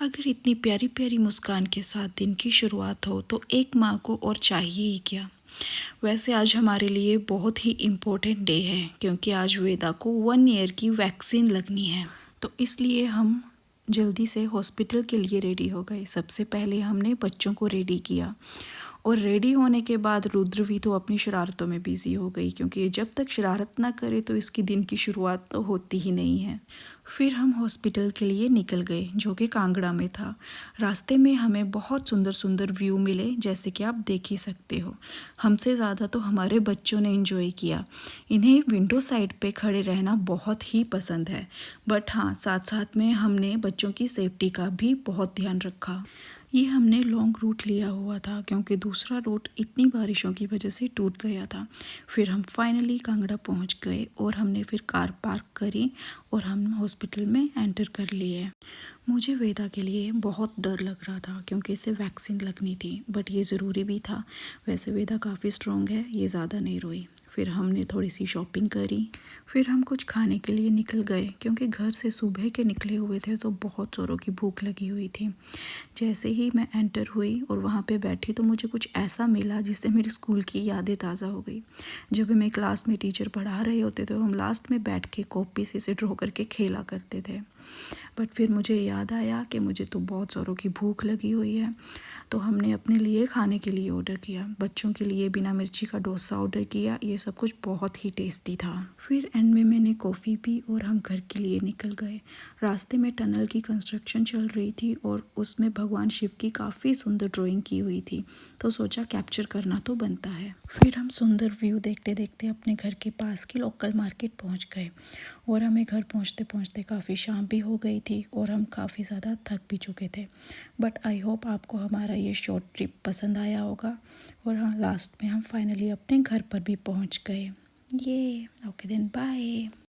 अगर इतनी प्यारी प्यारी मुस्कान के साथ दिन की शुरुआत हो तो एक माँ को और चाहिए ही क्या। वैसे आज हमारे लिए बहुत ही इम्पोर्टेंट डे है क्योंकि आज वेदा को 1 ईयर की वैक्सीन लगनी है। तो इसलिए हम जल्दी से हॉस्पिटल के लिए रेडी हो गए। सबसे पहले हमने बच्चों को रेडी किया और रेडी होने के बाद रुद्र भी तो अपनी शरारतों में बिज़ी हो गई क्योंकि जब तक शरारत ना करे तो इसकी दिन की शुरुआत तो होती ही नहीं है। फिर हम हॉस्पिटल के लिए निकल गए जो कि कांगड़ा में था। रास्ते में हमें बहुत सुंदर सुंदर व्यू मिले जैसे कि आप देख ही सकते हो। हमसे ज़्यादा तो हमारे बच्चों ने एंजॉय किया। इन्हें विंडो साइड पे खड़े रहना बहुत ही पसंद है, बट हाँ साथ साथ में हमने बच्चों की सेफ्टी का भी बहुत ध्यान रखा। ये हमने लॉन्ग रूट लिया हुआ था क्योंकि दूसरा रूट इतनी बारिशों की वजह से टूट गया था। फिर हम फाइनली कांगड़ा पहुंच गए और हमने फिर कार पार्क करी और हम हॉस्पिटल में एंटर कर लिए। मुझे वेदा के लिए बहुत डर लग रहा था क्योंकि इसे वैक्सीन लगनी थी, बट ये ज़रूरी भी था। वैसे वेदा काफ़ी स्ट्रॉन्ग है, ये ज़्यादा नहीं रोई। फिर हमने थोड़ी सी शॉपिंग करी। फिर हम कुछ खाने के लिए निकल गए क्योंकि घर से सुबह के निकले हुए थे तो बहुत ज़ोरों की भूख लगी हुई थी। जैसे ही मैं एंटर हुई और वहाँ पे बैठी तो मुझे कुछ ऐसा मिला जिससे मेरे स्कूल की यादें ताज़ा हो गई। जब हमें क्लास में टीचर पढ़ा रहे होते तो हम लास्ट में बैठ के कॉपी से इसे ड्रॉ करके खेला करते थे। बट फिर मुझे याद आया कि मुझे तो बहुत ज़ोरों की भूख लगी हुई है, तो हमने अपने लिए खाने के लिए ऑर्डर किया। बच्चों के लिए बिना मिर्ची का डोसा ऑर्डर किया। ये सब कुछ बहुत ही टेस्टी था। फिर एंड में मैंने कॉफ़ी पी और हम घर के लिए निकल गए। रास्ते में टनल की कंस्ट्रक्शन चल रही थी और उसमें भगवान शिव की काफ़ी सुंदर ड्राइंग की हुई थी, तो सोचा कैप्चर करना तो बनता है। फिर हम सुंदर व्यू देखते देखते अपने घर के पास की लोकल मार्केट पहुंच गए और हमें घर पहुंचते पहुंचते काफ़ी शाम भी हो गई थी और हम काफ़ी ज़्यादा थक भी चुके थे। बट आई होप आपको हमारा ये शॉर्ट ट्रिप पसंद आया होगा। और हाँ, लास्ट में हम फाइनली अपने घर पर भी पहुंच गए। ये ओके देन, बाय।